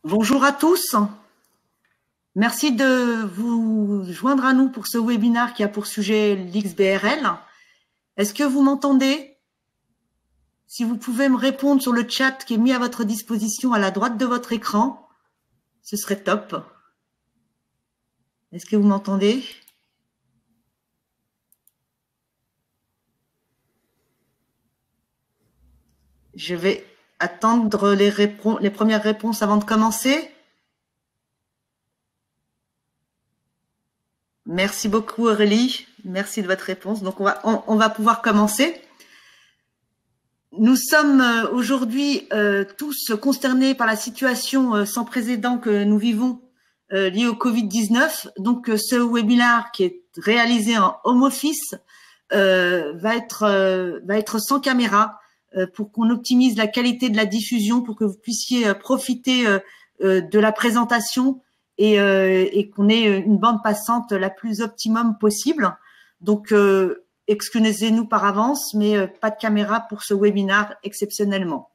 Bonjour à tous. Merci de vous joindre à nous pour ce webinaire qui a pour sujet l'XBRL. Est-ce que vous m'entendez? Si vous pouvez me répondre sur le chat qui est mis à votre disposition à la droite de votre écran, ce serait top. Est-ce que vous m'entendez? Je vais attendre les premières réponses avant de commencer. Merci beaucoup Aurélie, merci de votre réponse. Donc on va pouvoir commencer. Nous sommes aujourd'hui tous consternés par la situation sans précédent que nous vivons liée au Covid-19. Donc ce webinaire qui est réalisé en home office va être sans caméra pour qu'on optimise la qualité de la diffusion, pour que vous puissiez profiter de la présentation et qu'on ait une bande passante la plus optimum possible. Donc, excusez-nous par avance, mais pas de caméra pour ce webinaire exceptionnellement.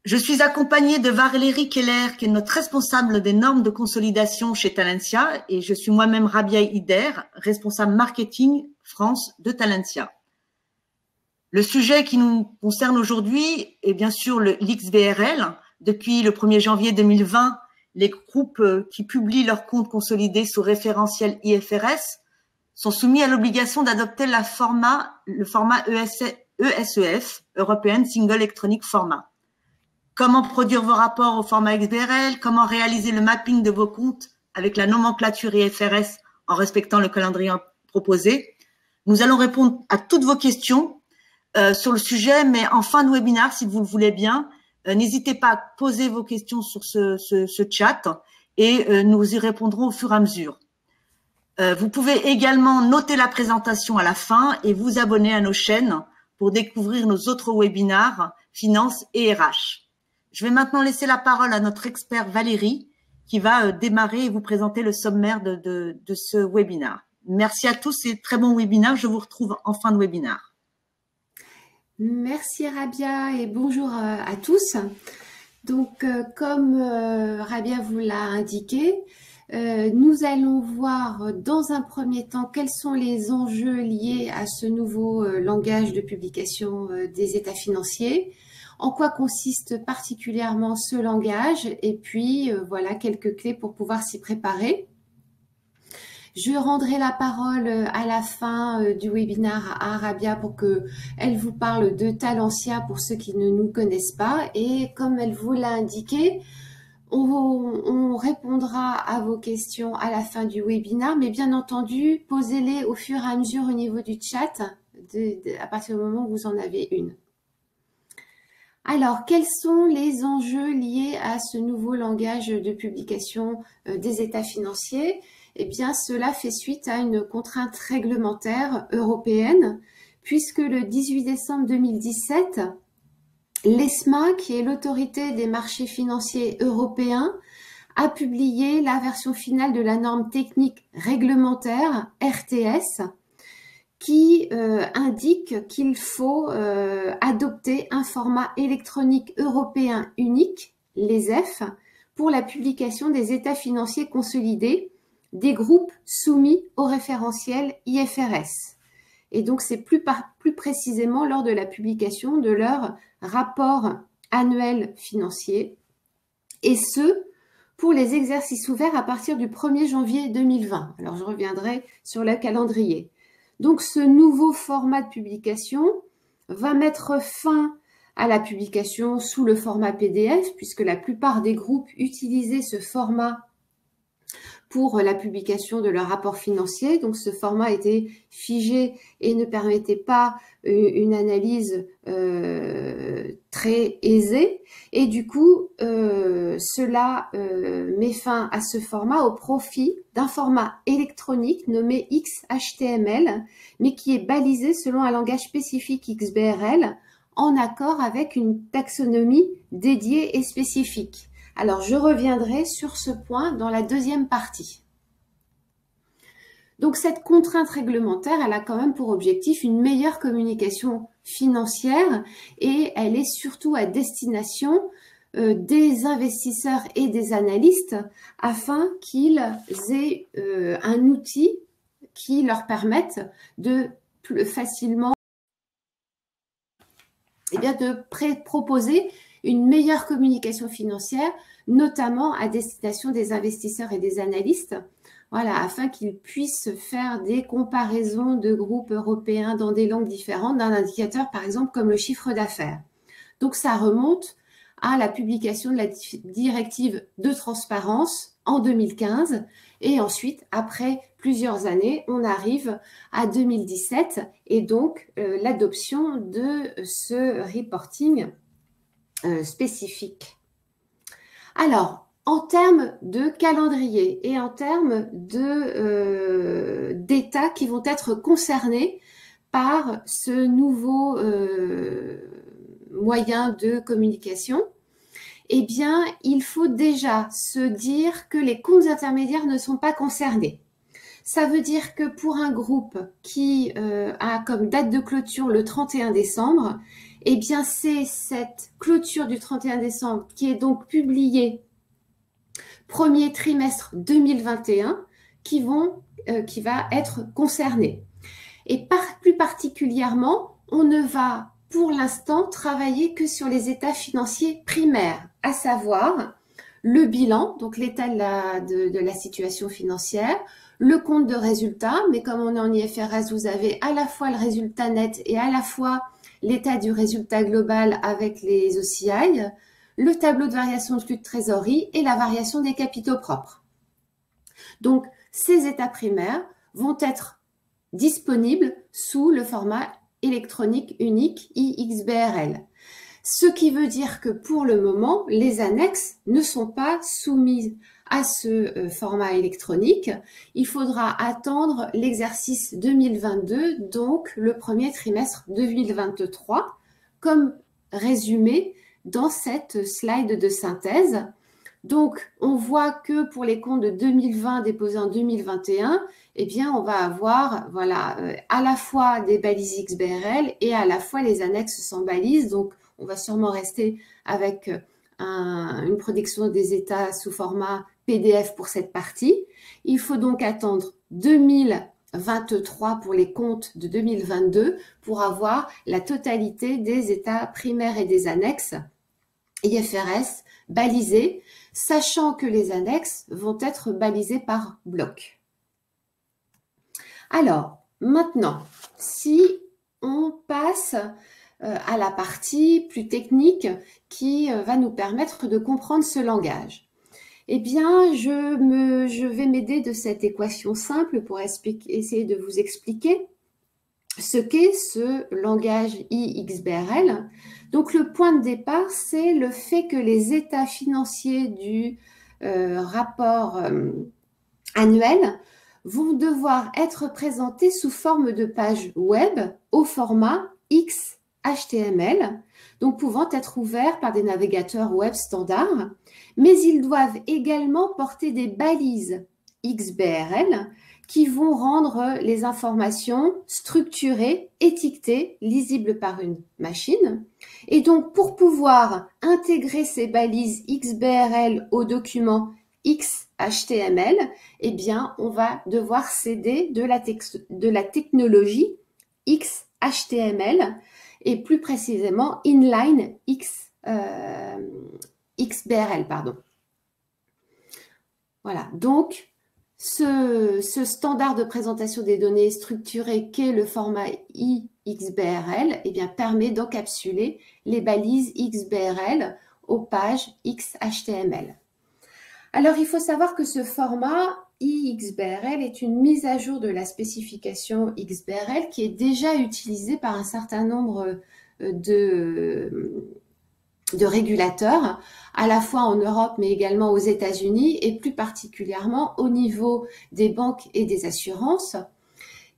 Je suis accompagnée de Valérie Keller, qui est notre responsable des normes de consolidation chez Talentia, et je suis moi-même Rabia Ider, responsable marketing France de Talentia. Le sujet qui nous concerne aujourd'hui est bien sûr l'XBRL. Depuis le 1er janvier 2020, les groupes qui publient leurs comptes consolidés sous référentiel IFRS sont soumis à l'obligation d'adopter le format ESEF, European Single Electronic Format. Comment produire vos rapports au format XBRL, comment réaliser le mapping de vos comptes avec la nomenclature IFRS en respectant le calendrier proposé. Nous allons répondre à toutes vos questions sur le sujet, mais en fin de webinaire, si vous le voulez bien, n'hésitez pas à poser vos questions sur ce chat et nous y répondrons au fur et à mesure. Vous pouvez également noter la présentation à la fin et vous abonner à nos chaînes pour découvrir nos autres webinaires Finance et RH. Je vais maintenant laisser la parole à notre expert Valérie qui va démarrer et vous présenter le sommaire de ce webinaire. Merci à tous et très bon webinaire. Je vous retrouve en fin de webinaire. Merci Rabia et bonjour à tous. Donc comme Rabia vous l'a indiqué, nous allons voir dans un premier temps quels sont les enjeux liés à ce nouveau langage de publication des états financiers, en quoi consiste particulièrement ce langage et puis voilà quelques clés pour pouvoir s'y préparer. Je rendrai la parole à la fin du webinaire à Rabia pour qu'elle vous parle de Talentia pour ceux qui ne nous connaissent pas. Et comme elle vous l'a indiqué, on répondra à vos questions à la fin du webinaire, mais bien entendu, posez-les au fur et à mesure au niveau du chat, à partir du moment où vous en avez une. Alors, quels sont les enjeux liés à ce nouveau langage de publication des états financiers ? Eh bien, cela fait suite à une contrainte réglementaire européenne, puisque le 18 décembre 2017, l'ESMA, qui est l'autorité des marchés financiers européens, a publié la version finale de la norme technique réglementaire, RTS, qui indique qu'il faut adopter un format électronique européen unique, l'ESEF, pour la publication des états financiers consolidés des groupes soumis au référentiel IFRS. Et donc, c'est plus précisément lors de la publication de leur rapport annuel financier, et ce, pour les exercices ouverts à partir du 1er janvier 2020. Alors, je reviendrai sur le calendrier. Donc, ce nouveau format de publication va mettre fin à la publication sous le format PDF, puisque la plupart des groupes utilisaient ce format pour la publication de leur rapport financier. Donc, ce format était figé et ne permettait pas une analyse très aisée. Et du coup, cela met fin à ce format au profit d'un format électronique nommé XHTML, mais qui est balisé selon un langage spécifique XBRL en accord avec une taxonomie dédiée et spécifique. Alors, je reviendrai sur ce point dans la deuxième partie. Donc, cette contrainte réglementaire, elle a quand même pour objectif une meilleure communication financière et elle est surtout à destination des investisseurs et des analystes afin qu'ils aient un outil qui leur permette de plus facilement de proposer une meilleure communication financière, notamment à destination des investisseurs et des analystes, voilà, afin qu'ils puissent faire des comparaisons de groupes européens dans des langues différentes d'un indicateur, par exemple, comme le chiffre d'affaires. Donc, ça remonte à la publication de la directive de transparence en 2015. Et ensuite, après plusieurs années, on arrive à 2017 et donc l'adoption de ce reporting spécifique. Alors, en termes de calendrier et en termes d'États qui vont être concernés par ce nouveau moyen de communication, eh bien, il faut déjà se dire que les comptes intermédiaires ne sont pas concernés. Ça veut dire que pour un groupe qui a comme date de clôture le 31 décembre, eh bien, c'est cette clôture du 31 décembre qui est donc publiée premier trimestre 2021 qui va être concernée. Et plus particulièrement, on ne va pour l'instant travailler que sur les états financiers primaires, à savoir le bilan, donc l'état de la situation financière, le compte de résultat, mais comme on est en IFRS, vous avez à la fois le résultat net et à la fois l'état du résultat global avec les OCI, le tableau de variation de flux de trésorerie et la variation des capitaux propres. Donc, ces états primaires vont être disponibles sous le format électronique unique IXBRL. Ce qui veut dire que pour le moment, les annexes ne sont pas soumises à ce format électronique. Il faudra attendre l'exercice 2022, donc le premier trimestre 2023, comme résumé dans cette slide de synthèse. Donc, on voit que pour les comptes de 2020 déposés en 2021, eh bien, on va avoir voilà, à la fois des balises XBRL et à la fois les annexes sans balises. Donc, on va sûrement rester avec une production des états sous format PDF pour cette partie. Il faut donc attendre 2023 pour les comptes de 2022 pour avoir la totalité des états primaires et des annexes IFRS balisés, sachant que les annexes vont être balisées par bloc. Alors, maintenant, si on passe à la partie plus technique qui va nous permettre de comprendre ce langage, eh bien, je vais m'aider de cette équation simple pour essayer de vous expliquer ce qu'est ce langage IXBRL. Donc, le point de départ, c'est le fait que les états financiers du rapport annuel vont devoir être présentés sous forme de page web au format XHTML, donc pouvant être ouverts par des navigateurs web standards, mais ils doivent également porter des balises XBRL qui vont rendre les informations structurées, étiquetées, lisibles par une machine. Et donc, pour pouvoir intégrer ces balises XBRL au document XHTML, eh bien, on va devoir s'aider de la technologie XHTML et plus précisément Inline XBRL, pardon. Voilà, donc ce standard de présentation des données structurées qu'est le format IXBRL, eh bien, permet d'encapsuler les balises XBRL aux pages XHTML. Alors, il faut savoir que ce format IXBRL est une mise à jour de la spécification XBRL qui est déjà utilisée par un certain nombre de régulateurs, à la fois en Europe mais également aux États-Unis et plus particulièrement au niveau des banques et des assurances.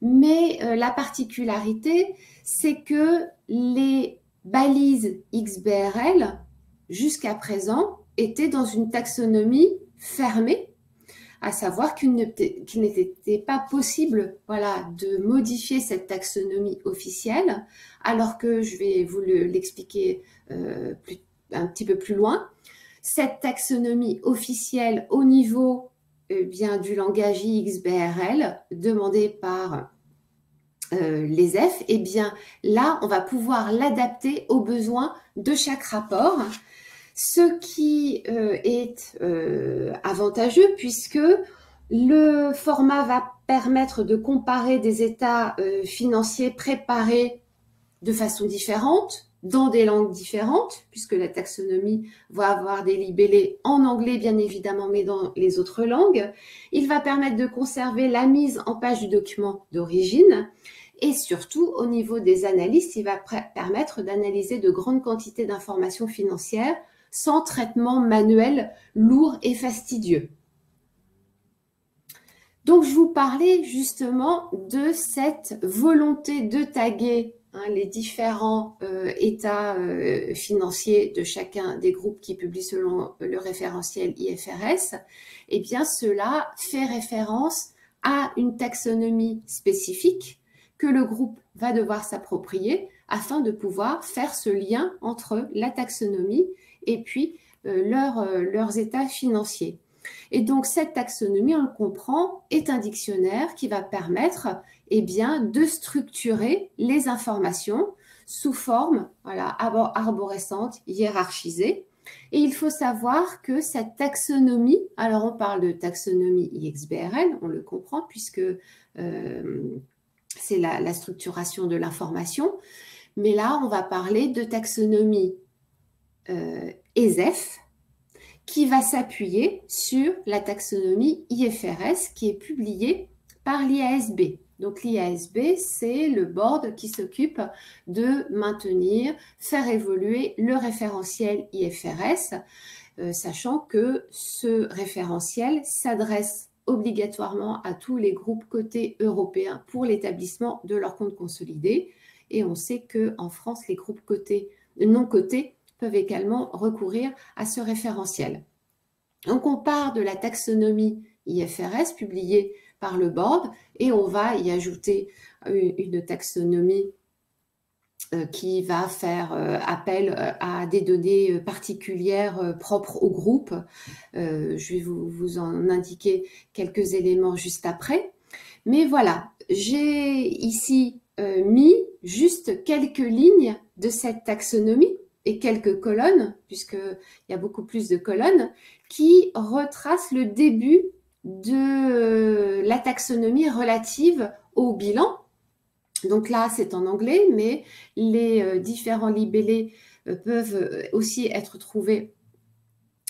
Mais la particularité, c'est que les balises XBRL, jusqu'à présent, étaient dans une taxonomie fermée, à savoir qu'il n'était pas possible voilà, de modifier cette taxonomie officielle, alors que je vais vous l'expliquer un petit peu plus loin. Cette taxonomie officielle au niveau bien du langage IXBRL demandé par l'ESEF, eh bien là, on va pouvoir l'adapter aux besoins de chaque rapport, ce qui est avantageux puisque le format va permettre de comparer des états financiers préparés de façon différente, dans des langues différentes, puisque la taxonomie va avoir des libellés en anglais bien évidemment, mais dans les autres langues. Il va permettre de conserver la mise en page du document d'origine. Et surtout, au niveau des analystes, il va permettre d'analyser de grandes quantités d'informations financières sans traitement manuel lourd et fastidieux. Donc, je vous parlais justement de cette volonté de taguer les différents états financiers de chacun des groupes qui publient selon le référentiel IFRS. Eh bien, cela fait référence à une taxonomie spécifique que le groupe va devoir s'approprier afin de pouvoir faire ce lien entre la taxonomie et puis leurs états financiers. Et donc, cette taxonomie, on le comprend, est un dictionnaire qui va permettre de structurer les informations sous forme arborescente, hiérarchisée. Et il faut savoir que cette taxonomie, alors on parle de taxonomie IXBRL, on le comprend puisque c'est la structuration de l'information, mais là, on va parler de taxonomie ESEF, qui va s'appuyer sur la taxonomie IFRS qui est publiée par l'IASB. Donc l'IASB, c'est le board qui s'occupe de maintenir, faire évoluer le référentiel IFRS, sachant que ce référentiel s'adresse obligatoirement à tous les groupes cotés européens pour l'établissement de leur compte consolidé. Et on sait qu'en France, les groupes non cotés peuvent également recourir à ce référentiel. Donc, on part de la taxonomie IFRS publiée par le board et on va y ajouter une taxonomie qui va faire appel à des données particulières propres au groupe. Je vais vous en indiquer quelques éléments juste après. Mais voilà, j'ai ici mis juste quelques lignes de cette taxonomie et quelques colonnes, puisqu'il y a beaucoup plus de colonnes, qui retracent le début de la taxonomie relative au bilan. Donc là, c'est en anglais, mais les différents libellés peuvent aussi être trouvés.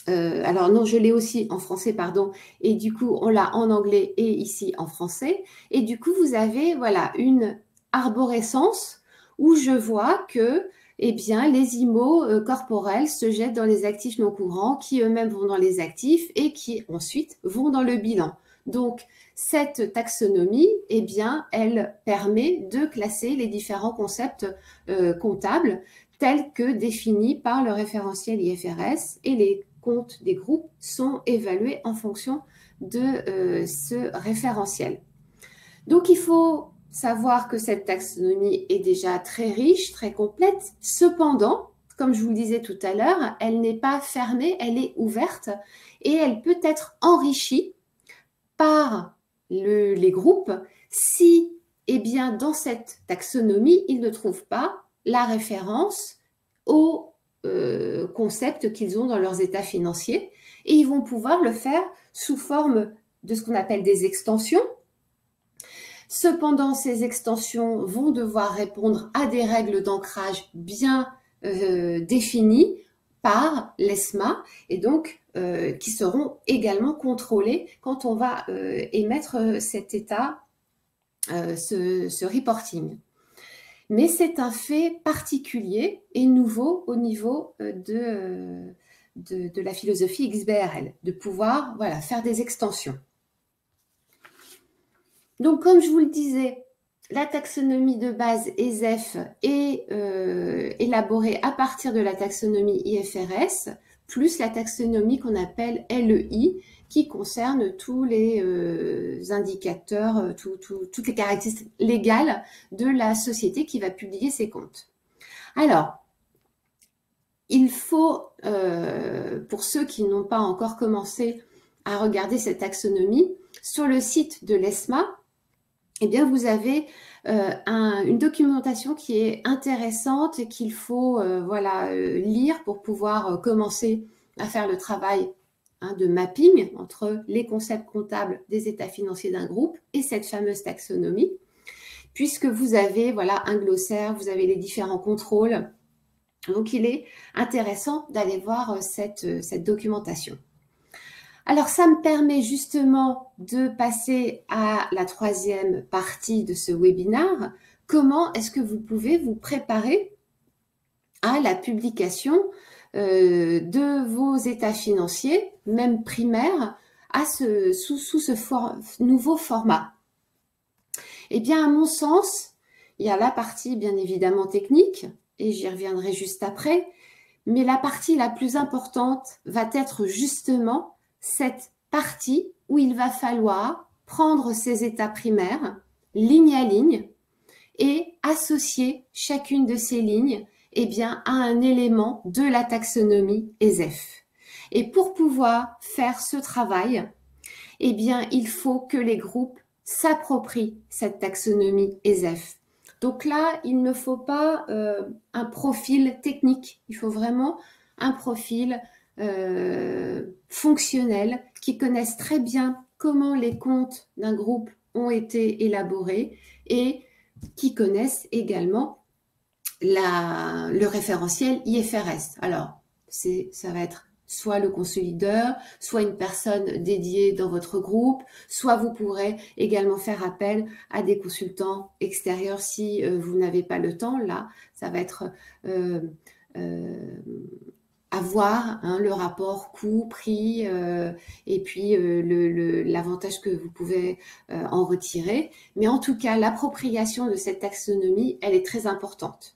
Alors non, je l'ai aussi en français, pardon, et du coup, on l'a en anglais et ici en français. Et du coup, vous avez une arborescence où je vois que les IMO corporels se jettent dans les actifs non courants qui eux-mêmes vont dans les actifs et qui ensuite vont dans le bilan. Donc, cette taxonomie, elle permet de classer les différents concepts comptables tels que définis par le référentiel IFRS et les comptes des groupes sont évalués en fonction de ce référentiel. Donc, il faut savoir que cette taxonomie est déjà très riche, très complète. Cependant, comme je vous le disais tout à l'heure, elle n'est pas fermée, elle est ouverte et elle peut être enrichie par les groupes si, dans cette taxonomie, ils ne trouvent pas la référence aux concepts qu'ils ont dans leurs états financiers et ils vont pouvoir le faire sous forme de ce qu'on appelle des extensions. Cependant, ces extensions vont devoir répondre à des règles d'ancrage bien définies par l'ESMA et donc qui seront également contrôlées quand on va émettre cet état, ce reporting. Mais c'est un fait particulier et nouveau au niveau de la philosophie XBRL, de pouvoir faire des extensions. Donc, comme je vous le disais, la taxonomie de base ESEF est élaborée à partir de la taxonomie IFRS, plus la taxonomie qu'on appelle LEI, qui concerne tous les indicateurs, toutes les caractéristiques légales de la société qui va publier ses comptes. Alors, il faut, pour ceux qui n'ont pas encore commencé à regarder cette taxonomie, sur le site de l'ESMA, eh bien, vous avez une documentation qui est intéressante et qu'il faut lire pour pouvoir commencer à faire le travail de mapping entre les concepts comptables des états financiers d'un groupe et cette fameuse taxonomie, puisque vous avez un glossaire, vous avez les différents contrôles. Donc, il est intéressant d'aller voir cette documentation. Alors, ça me permet justement de passer à la troisième partie de ce webinaire. Comment est-ce que vous pouvez vous préparer à la publication de vos états financiers, même primaires, sous ce nouveau format? Eh bien, à mon sens, il y a la partie bien évidemment technique, et j'y reviendrai juste après, mais la partie la plus importante va être justement cette partie où il va falloir prendre ces états primaires, ligne à ligne, et associer chacune de ces lignes à un élément de la taxonomie ESEF. Et pour pouvoir faire ce travail, il faut que les groupes s'approprient cette taxonomie ESEF. Donc là, il ne faut pas un profil technique, il faut vraiment un profil fonctionnels qui connaissent très bien comment les comptes d'un groupe ont été élaborés et qui connaissent également le référentiel IFRS. Alors, ça va être soit le consolideur, soit une personne dédiée dans votre groupe, soit vous pourrez également faire appel à des consultants extérieurs si vous n'avez pas le temps. Là, ça va être avoir le rapport coût-prix et puis l'avantage que vous pouvez en retirer. Mais en tout cas, l'appropriation de cette taxonomie, elle est très importante.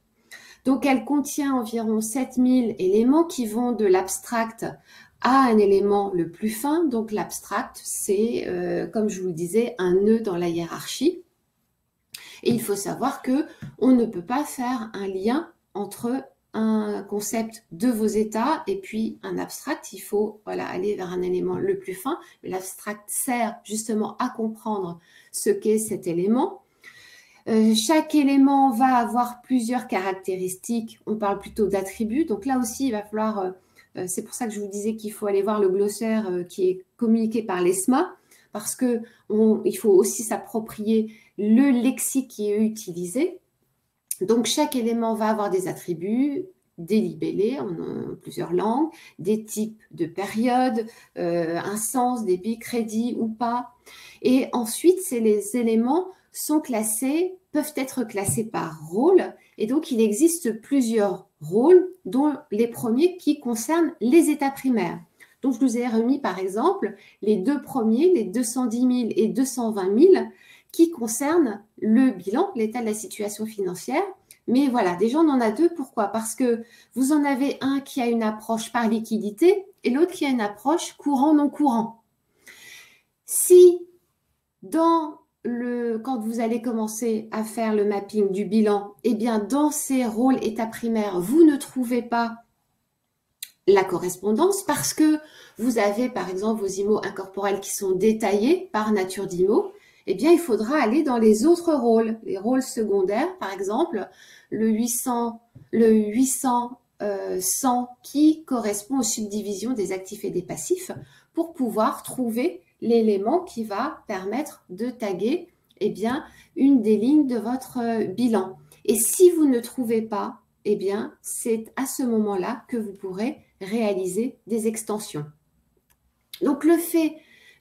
Donc, elle contient environ 7000 éléments qui vont de l'abstract à un élément le plus fin. Donc, l'abstract, c'est, comme je vous le disais, un nœud dans la hiérarchie. Et il faut savoir que on ne peut pas faire un lien entre un concept de vos états et puis un abstract. Il faut aller vers un élément le plus fin. L'abstract sert justement à comprendre ce qu'est cet élément. Chaque élément va avoir plusieurs caractéristiques. On parle plutôt d'attributs. Donc là aussi, il va falloir... c'est pour ça que je vous disais qu'il faut aller voir le glossaire qui est communiqué par l'ESMA, parce qu'il faut aussi s'approprier le lexique qui est utilisé. Donc, chaque élément va avoir des attributs, des libellés en plusieurs langues, des types de périodes, un sens, débit, crédit ou pas. Et ensuite, les éléments peuvent être classés par rôle. Et donc, il existe plusieurs rôles, dont les premiers qui concernent les états primaires. Donc, je vous ai remis, par exemple, les deux premiers, les 210 000 et 220 000, qui concernent le bilan, l'état de la situation financière. Mais voilà, déjà, on en a deux. Pourquoi? Parce que vous en avez un qui a une approche par liquidité et l'autre qui a une approche courant-non courant. Si, quand vous allez commencer à faire le mapping du bilan, dans ces rôles état primaire, vous ne trouvez pas la correspondance parce que vous avez, par exemple, vos IMO incorporels qui sont détaillés par nature d'IMO, il faudra aller dans les autres rôles, les rôles secondaires, par exemple, le 800, 100 qui correspond aux subdivisions des actifs et des passifs pour pouvoir trouver l'élément qui va permettre de taguer une des lignes de votre bilan. Et si vous ne trouvez pas, c'est à ce moment-là que vous pourrez réaliser des extensions. Donc, le fait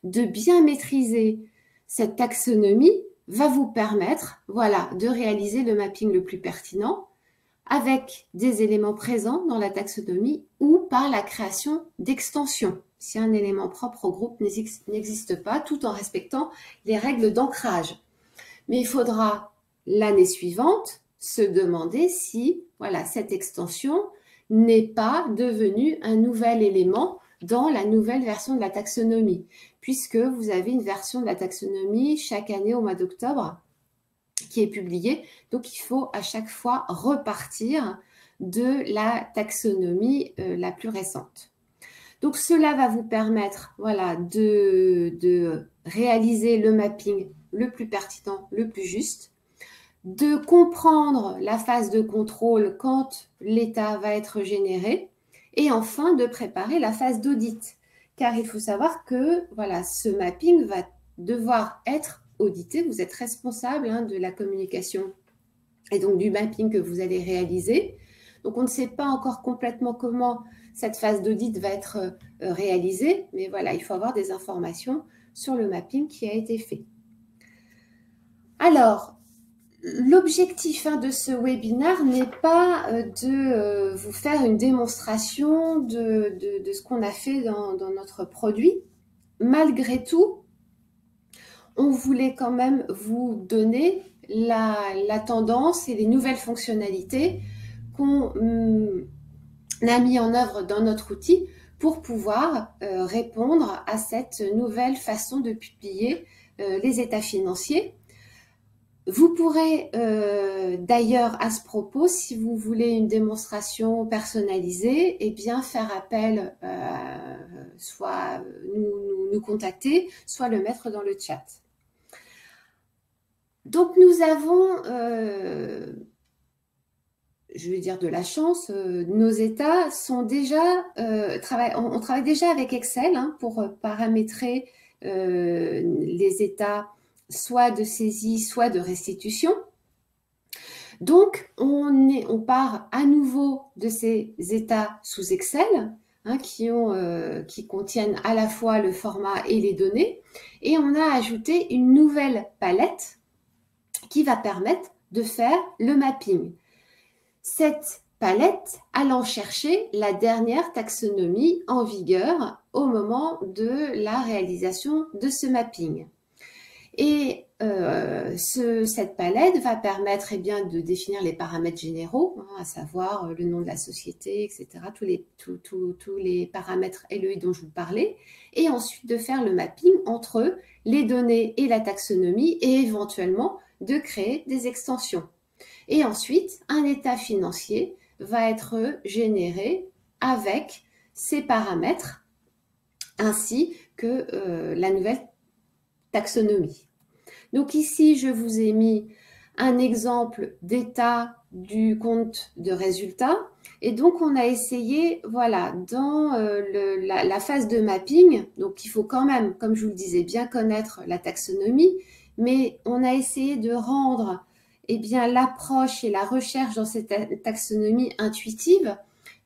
de bien maîtriser cette taxonomie va vous permettre de réaliser le mapping le plus pertinent avec des éléments présents dans la taxonomie ou par la création d'extensions, si un élément propre au groupe n'existe pas, tout en respectant les règles d'ancrage. Mais il faudra, l'année suivante, se demander si cette extension n'est pas devenue un nouvel élément dans la nouvelle version de la taxonomie, puisque vous avez une version de la taxonomie chaque année au mois d'octobre qui est publiée. Donc, il faut à chaque fois repartir de la taxonomie la plus récente. Donc, cela va vous permettre voilà, de réaliser le mapping le plus pertinent, le plus juste, de comprendre la phase de contrôle quand l'état va être généré, et enfin de préparer la phase d'audit. Car il faut savoir que voilà, ce mapping va devoir être audité. Vous êtes responsable de la communication et donc du mapping que vous allez réaliser. Donc, on ne sait pas encore complètement comment cette phase d'audit va être réalisée, mais voilà, il faut avoir des informations sur le mapping qui a été fait. Alors, l'objectif de ce webinaire n'est pas de vous faire une démonstration de ce qu'on a fait dans notre produit. Malgré tout, on voulait quand même vous donner la tendance et les nouvelles fonctionnalités qu'on a mis en œuvre dans notre outil pour pouvoir répondre à cette nouvelle façon de publier les états financiers. Vous pourrez d'ailleurs à ce propos, si vous voulez une démonstration personnalisée, eh bien faire appel, soit nous contacter, soit le mettre dans le chat. Donc nous avons, je vais dire de la chance, nos états sont déjà, on travaille déjà avec Excel pour paramétrer les états soit de saisie, soit de restitution. Donc, on part à nouveau de ces états sous Excel qui contiennent à la fois le format et les données. Et on a ajouté une nouvelle palette qui va permettre de faire le mapping. Cette palette allant chercher la dernière taxonomie en vigueur au moment de la réalisation de ce mapping. Et cette palette va permettre de définir les paramètres généraux, à savoir le nom de la société, etc., tous les paramètres LEI dont je vous parlais, et ensuite de faire le mapping entre les données et la taxonomie et éventuellement de créer des extensions. Et ensuite, un état financier va être généré avec ces paramètres ainsi que la nouvelle taxonomie. Donc ici, je vous ai mis un exemple d'état du compte de résultat. Et donc, on a essayé, voilà, dans la phase de mapping, donc il faut quand même, comme je vous le disais, bien connaître la taxonomie, mais on a essayé de rendre l'approche et la recherche dans cette taxonomie intuitive,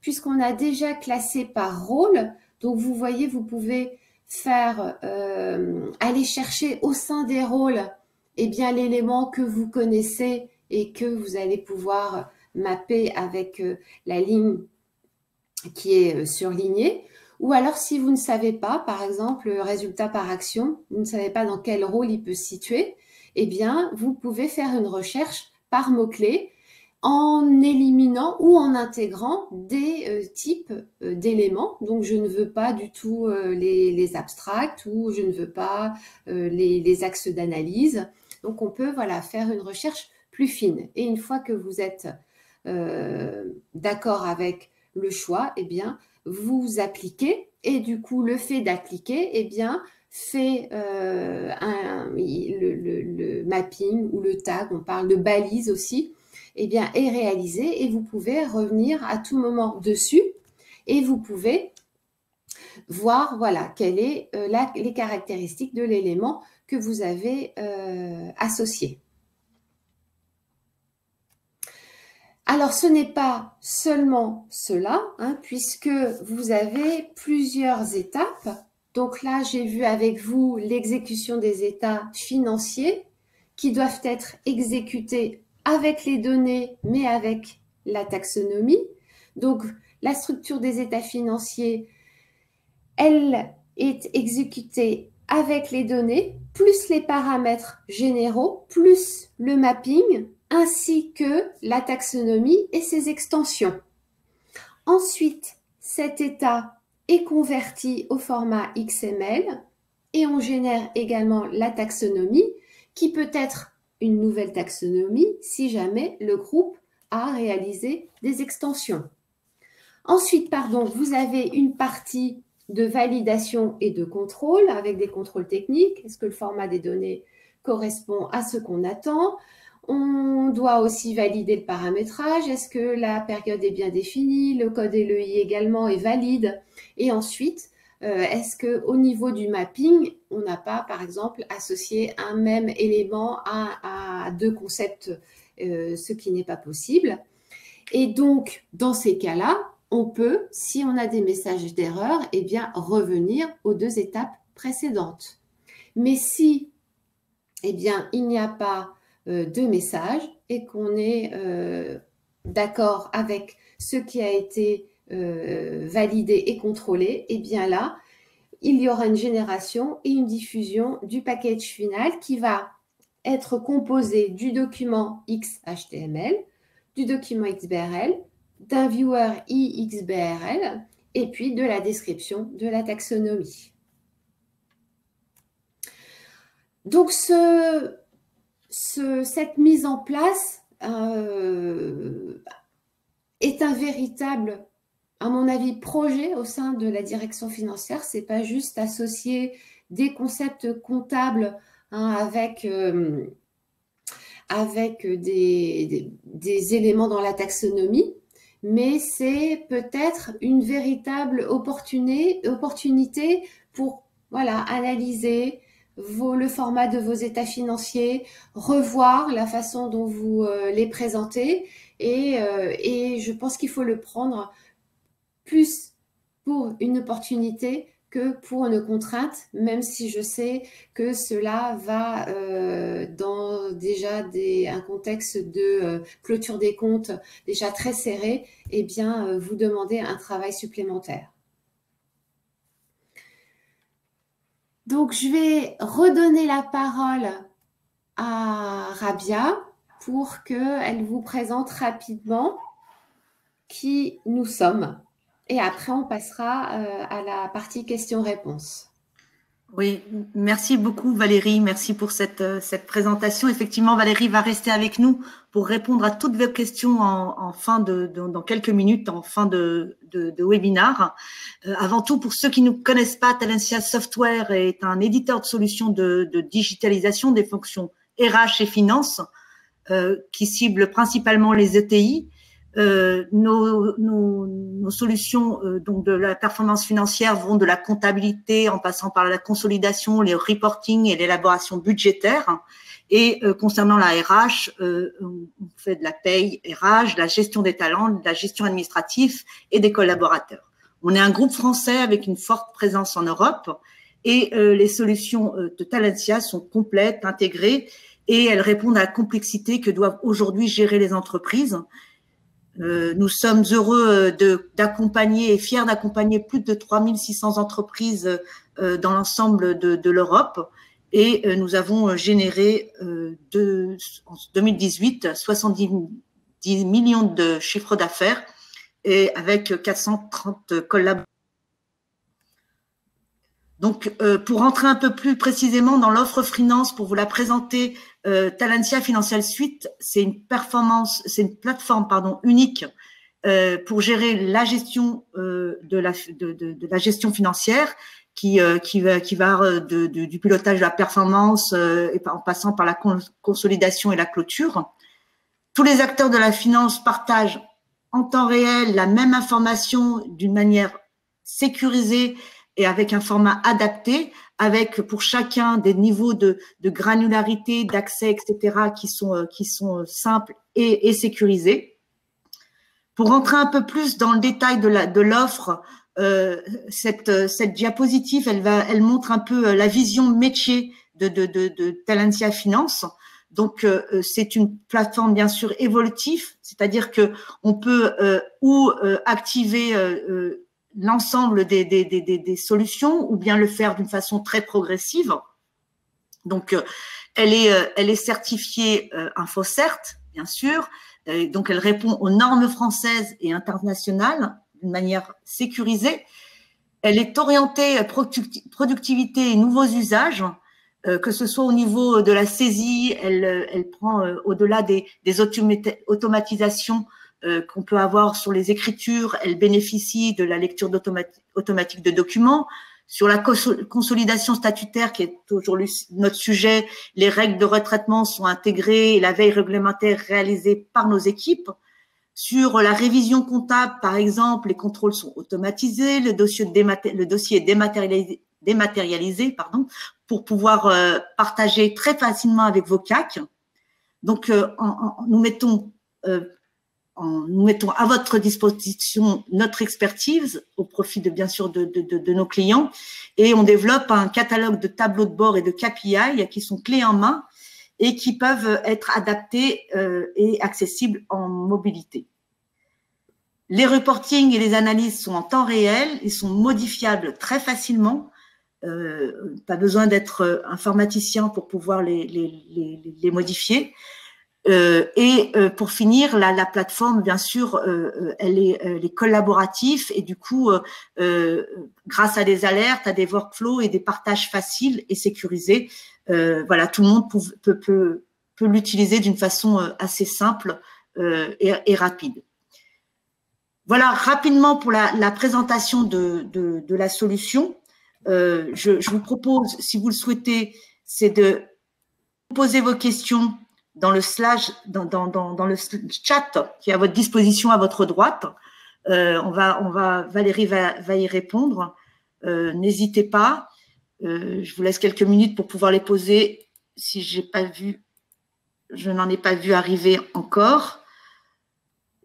puisqu'on a déjà classé par rôle. Donc, vous voyez, vous pouvez faire aller chercher au sein des rôles l'élément que vous connaissez et que vous allez pouvoir mapper avec la ligne qui est surlignée. Ou alors, si vous ne savez pas, par exemple, le résultat par action, vous ne savez pas dans quel rôle il peut se situer, vous pouvez faire une recherche par mots-clés en éliminant ou en intégrant des types d'éléments. Donc, je ne veux pas du tout les abstracts ou je ne veux pas les axes d'analyse. Donc, on peut faire une recherche plus fine. Et une fois que vous êtes d'accord avec le choix, vous appliquez. Et du coup, le fait d'appliquer, fait le mapping ou le tag, on parle de balise aussi, est réalisé et vous pouvez revenir à tout moment dessus et vous pouvez voir quelles sont les caractéristiques de l'élément que vous avez associé. Alors, ce n'est pas seulement cela, puisque vous avez plusieurs étapes. Donc là, j'ai vu avec vous l'exécution des états financiers qui doivent être exécutés avec les données, mais avec la taxonomie. Donc, la structure des états financiers, elle est exécutée avec les données, plus les paramètres généraux, plus le mapping, ainsi que la taxonomie et ses extensions. Ensuite, cet état est converti au format XML et on génère également la taxonomie qui peut être une nouvelle taxonomie si jamais le groupe à réaliser des extensions. Ensuite, vous avez une partie de validation et de contrôle avec des contrôles techniques. Est-ce que le format des données correspond à ce qu'on attend? On doit aussi valider le paramétrage. Est-ce que la période est bien définie? Le code LEI également est valide. Et ensuite, est-ce qu'au niveau du mapping, on n'a pas, par exemple, associé un même élément à deux concepts, ce qui n'est pas possible. Et donc, dans ces cas-là, on peut, si on a des messages d'erreur, eh bien, revenir aux 2 étapes précédentes. Mais si, eh bien, il n'y a pas de message et qu'on est d'accord avec ce qui a été validé et contrôlé, eh bien là, il y aura une génération et une diffusion du package final qui va être composé du document XHTML, du document XBRL, d'un viewer iXBRL et puis de la description de la taxonomie. Donc, cette mise en place est un véritable, à mon avis, projet au sein de la direction financière. Ce n'est pas juste associer des concepts comptables avec des éléments dans la taxonomie, mais c'est peut-être une véritable opportunité pour analyser le format de vos états financiers, revoir la façon dont vous les présentez et je pense qu'il faut le prendre plus pour une opportunité que pour une contrainte, même si je sais que cela va dans déjà un contexte de clôture des comptes déjà très serré, eh bien, vous demander un travail supplémentaire. Donc, je vais redonner la parole à Rabia pour qu'elle vous présente rapidement qui nous sommes. Et après, on passera à la partie questions-réponses. Oui, merci beaucoup Valérie, merci pour cette présentation. Effectivement, Valérie va rester avec nous pour répondre à toutes vos questions dans quelques minutes, en fin de webinaire. Avant tout, pour ceux qui ne connaissent pas, Talentia Software est un éditeur de solutions de digitalisation des fonctions RH et finance qui cible principalement les ETI. Nos solutions donc de la performance financière vont de la comptabilité en passant par la consolidation, les reporting et l'élaboration budgétaire. Et concernant la RH, on fait de la paye RH, de la gestion des talents, de la gestion administrative et des collaborateurs. On est un groupe français avec une forte présence en Europe et les solutions de Talentia sont complètes, intégrées et elles répondent à la complexité que doivent aujourd'hui gérer les entreprises. Nous sommes heureux d'accompagner et fiers d'accompagner plus de 3600 entreprises dans l'ensemble de l'Europe et nous avons généré en 2018 70 millions de chiffres d'affaires et avec 430 collaborateurs. Donc, pour rentrer un peu plus précisément dans l'offre finance, pour vous la présenter, Talentia Financial Suite, c'est une plateforme unique pour gérer la gestion de la gestion financière qui va du pilotage de la performance et en passant par la consolidation et la clôture. Tous les acteurs de la finance partagent en temps réel la même information d'une manière sécurisée et avec un format adapté, avec pour chacun des niveaux de granularité, d'accès, etc., qui sont simples et sécurisés. Pour rentrer un peu plus dans le détail de l'offre, cette diapositive, elle montre un peu la vision métier de Talentia Finance. Donc, c'est une plateforme bien sûr évolutive, c'est-à-dire que on peut activer l'ensemble des solutions ou bien le faire d'une façon très progressive. Donc, elle est certifiée InfoCert, bien sûr. Donc, elle répond aux normes françaises et internationales d'une manière sécurisée. Elle est orientée productivité et nouveaux usages. que ce soit au niveau de la saisie, elle prend au-delà des automatisations qu'on peut avoir sur les écritures, elle bénéficie de la lecture automatique de documents. Sur la consolidation statutaire, qui est aujourd'hui notre sujet, les règles de retraitement sont intégrées et la veille réglementaire réalisée par nos équipes. Sur la révision comptable, par exemple, les contrôles sont automatisés, le dossier est dématérialisé, pour pouvoir partager très facilement avec vos CAC. Donc, nous mettons à votre disposition notre expertise au profit bien sûr de nos clients, et on développe un catalogue de tableaux de bord et de KPI qui sont clés en main et qui peuvent être adaptés et accessibles en mobilité. Les reportings et les analyses sont en temps réel, ils sont modifiables très facilement. Pas besoin d'être informaticien pour pouvoir les modifier. Pour finir, la plateforme, bien sûr, elle est collaborative, et du coup, grâce à des alertes, à des workflows et des partages faciles et sécurisés, voilà, tout le monde peut l'utiliser d'une façon assez simple et rapide. Voilà, rapidement pour la présentation de la solution. Je vous propose, si vous le souhaitez, c'est de poser vos questions dans le chat qui est à votre disposition à votre droite. Valérie va y répondre. N'hésitez pas. Je vous laisse quelques minutes pour pouvoir les poser. Si je n'en ai pas vu arriver encore.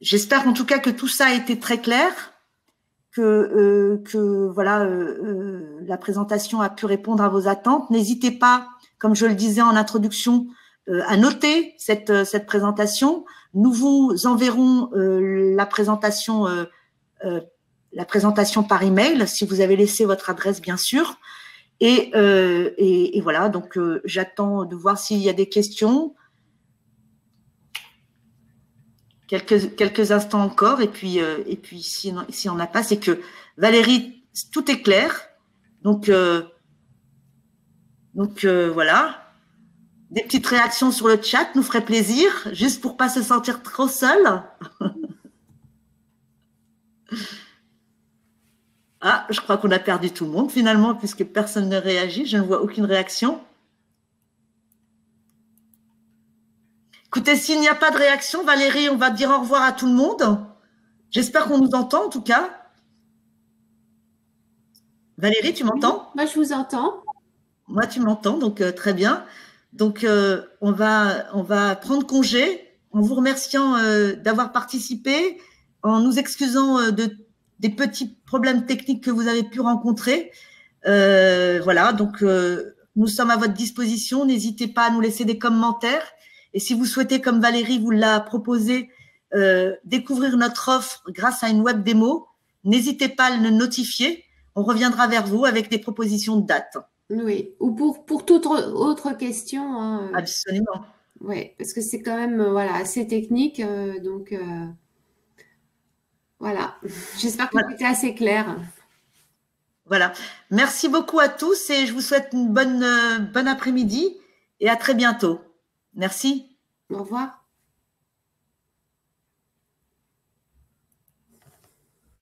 J'espère en tout cas que tout ça a été très clair, que voilà, la présentation a pu répondre à vos attentes. N'hésitez pas, comme je le disais en introduction, à noter cette présentation. Nous vous enverrons la présentation par email, si vous avez laissé votre adresse, bien sûr. Et voilà, donc j'attends de voir s'il y a des questions. Quelques instants encore, et puis si on n'a pas, c'est que Valérie, tout est clair. Donc voilà. Des petites réactions sur le chat nous ferait plaisir, juste pour pas se sentir trop seul. Ah, je crois qu'on a perdu tout le monde finalement, puisque personne ne réagit. Je ne vois aucune réaction. Écoutez, s'il n'y a pas de réaction, Valérie, on va dire au revoir à tout le monde. J'espère qu'on nous entend en tout cas. Valérie, tu m'entends? Moi, je vous entends. Moi, tu m'entends, donc très bien. Donc, on va prendre congé en vous remerciant d'avoir participé, en nous excusant des petits problèmes techniques que vous avez pu rencontrer. Voilà, donc nous sommes à votre disposition. N'hésitez pas à nous laisser des commentaires. Et si vous souhaitez, comme Valérie vous l'a proposé, découvrir notre offre grâce à une web démo, n'hésitez pas à le notifier. On reviendra vers vous avec des propositions de date. Oui, ou pour toute autre question. Hein, absolument. Oui, parce que c'est quand même voilà, assez technique. Donc, voilà. J'espère que c'était assez clair. Voilà. Merci beaucoup à tous et je vous souhaite une bonne après-midi et à très bientôt. Merci. Au revoir.